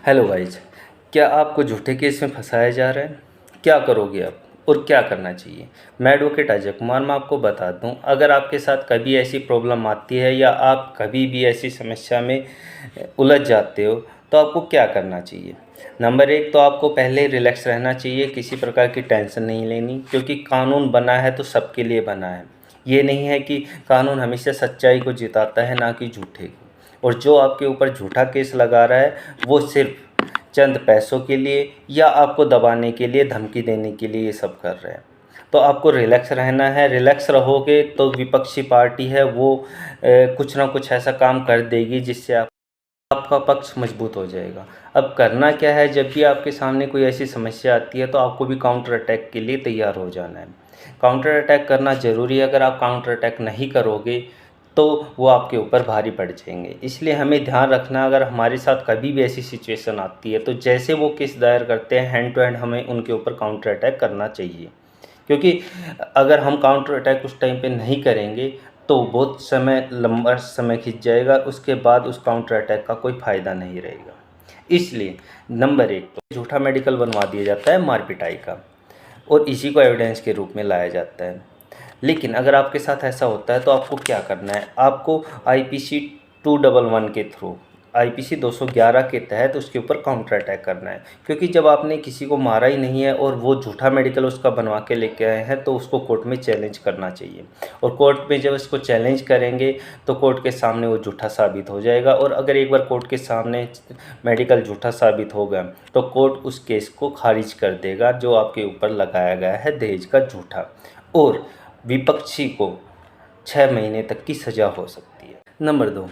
Hello guys, क्या आपको झूठे केस में फंसाया जा रहा है? क्या करोगे आप और क्या करना चाहिए? मैं एडवोकेट अजय कुमार, मैं आपको बता दूं, अगर आपके साथ कभी ऐसी प्रॉब्लम आती है या आप कभी भी ऐसी समस्या में उलझ जाते हो तो आपको क्या करना चाहिए। नंबर एक, तो आपको पहले रिलैक्स रहना चाहिए, किसी प्रकार की टेंशन नहीं लेनी, क्योंकि कानून बना है तो सबके लिए बना है। ये नहीं है कि कानून हमेशा सच्चाई को जिताता है, ना कि झूठे को। और जो आपके ऊपर झूठा केस लगा रहा है वो सिर्फ चंद पैसों के लिए या आपको दबाने के लिए, धमकी देने के लिए ये सब कर रहे हैं। तो आपको रिलैक्स रहना है। रिलैक्स रहोगे तो विपक्षी पार्टी है वो कुछ ना कुछ ऐसा काम कर देगी जिससे आपका पक्ष मजबूत हो जाएगा। अब करना क्या है, जब भी आपके सामने कोई ऐसी समस्या आती है तो आपको भी काउंटर अटैक के लिए तैयार हो जाना है। काउंटर अटैक करना ज़रूरी है। अगर आप काउंटर अटैक नहीं करोगे तो वो आपके ऊपर भारी पड़ जाएंगे। इसलिए हमें ध्यान रखना, अगर हमारे साथ कभी भी ऐसी सिचुएशन आती है तो जैसे वो केस दायर करते हैं हैंड टू हैंड हमें उनके ऊपर काउंटर अटैक करना चाहिए। क्योंकि अगर हम काउंटर अटैक उस टाइम पे नहीं करेंगे तो बहुत समय, लंबा समय खिंच जाएगा, उसके बाद उस काउंटर अटैक का कोई फ़ायदा नहीं रहेगा। इसलिए नंबर एक, तो झूठा मेडिकल बनवा दिया जाता है मार पिटाई का, और इसी को एविडेंस के रूप में लाया जाता है। लेकिन अगर आपके साथ ऐसा होता है तो आपको क्या करना है, आपको आईपीसी 211 के थ्रू, आईपीसी 211 के तहत उसके ऊपर काउंटर अटैक करना है। क्योंकि जब आपने किसी को मारा ही नहीं है और वो झूठा मेडिकल उसका बनवा के लेके आए हैं तो उसको कोर्ट में चैलेंज करना चाहिए। और कोर्ट में जब इसको चैलेंज करेंगे तो कोर्ट के सामने वो झूठा साबित हो जाएगा। और अगर एक बार कोर्ट के सामने मेडिकल झूठा साबित हो गया तो कोर्ट उस केस को खारिज कर देगा जो आपके ऊपर लगाया गया है दहेज का झूठा, और विपक्षी को 6 महीने तक की सज़ा हो सकती है। नंबर 2,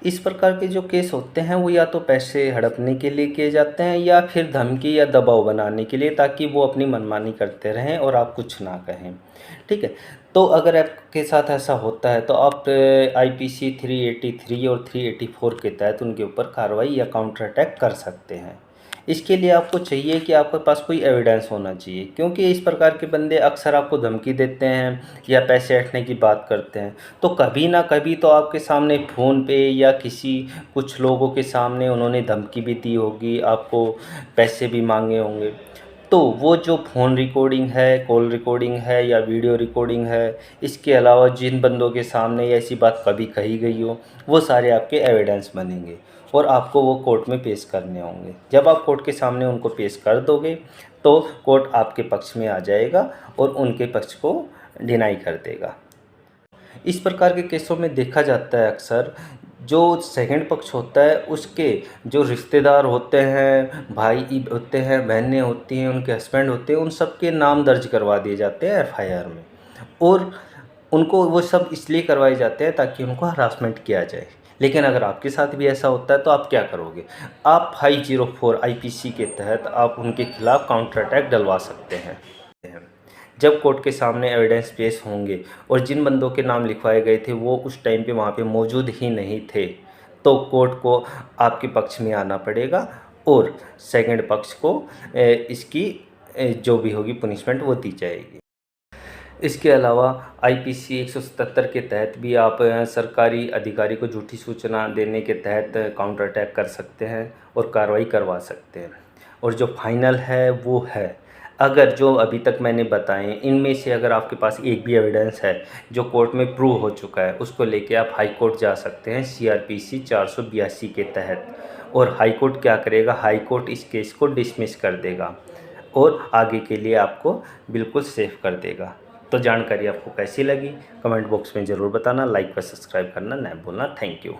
इस प्रकार के जो केस होते हैं वो या तो पैसे हड़पने के लिए किए जाते हैं या फिर धमकी या दबाव बनाने के लिए, ताकि वो अपनी मनमानी करते रहें और आप कुछ ना कहें। ठीक है, तो अगर आपके साथ ऐसा होता है तो आप आईपीसी 383 और 384 के तहत उनके ऊपर कार्रवाई या काउंटर अटैक कर सकते हैं। इसके लिए आपको चाहिए कि आपके पास कोई एविडेंस होना चाहिए, क्योंकि इस प्रकार के बंदे अक्सर आपको धमकी देते हैं या पैसे हटने की बात करते हैं। तो कभी ना कभी तो आपके सामने फ़ोन पे या किसी कुछ लोगों के सामने उन्होंने धमकी भी दी होगी, आपको पैसे भी मांगे होंगे। तो वो जो फ़ोन रिकॉर्डिंग है, कॉल रिकॉर्डिंग है या वीडियो रिकॉर्डिंग है, इसके अलावा जिन बंदों के सामने ऐसी बात कभी कही गई हो, वो सारे आपके एविडेंस बनेंगे और आपको वो कोर्ट में पेश करने होंगे। जब आप कोर्ट के सामने उनको पेश कर दोगे तो कोर्ट आपके पक्ष में आ जाएगा और उनके पक्ष को डिनाई कर देगा। इस प्रकार के केसों में देखा जाता है अक्सर जो सेकंड पक्ष होता है उसके जो रिश्तेदार होते हैं, भाई होते हैं, बहनें होती हैं, उनके हस्बैंड होते हैं, उन सब के नाम दर्ज करवा दिए जाते हैं एफआईआर में। और उनको वो सब इसलिए करवाए जाते हैं ताकि उनको हरासमेंट किया जाए। लेकिन अगर आपके साथ भी ऐसा होता है तो आप क्या करोगे? आप 504 आईपीसी के तहत आप उनके खिलाफ़ काउंटर अटैक डलवा सकते हैं। जब कोर्ट के सामने एविडेंस पेश होंगे और जिन बंदों के नाम लिखवाए गए थे वो उस टाइम पे वहाँ पे मौजूद ही नहीं थे, तो कोर्ट को आपके पक्ष में आना पड़ेगा और सेकंड पक्ष को इसकी जो भी होगी पनिशमेंट वो दी जाएगी। इसके अलावा आईपीसी 177 के तहत भी आप सरकारी अधिकारी को झूठी सूचना देने के तहत काउंटर अटैक कर सकते हैं और कार्रवाई करवा सकते हैं। और जो फाइनल है वो है, अगर जो अभी तक मैंने बताए इनमें से अगर आपके पास एक भी एविडेंस है जो कोर्ट में प्रूव हो चुका है, उसको लेके आप हाई कोर्ट जा सकते हैं सीआरपीसी 482 के तहत। और हाई कोर्ट क्या करेगा, हाई कोर्ट इस केस को डिसमिस कर देगा और आगे के लिए आपको बिल्कुल सेफ कर देगा। तो जानकारी आपको कैसी लगी कमेंट बॉक्स में ज़रूर बताना, लाइक व सब्सक्राइब करना ना भूलना। Thank you.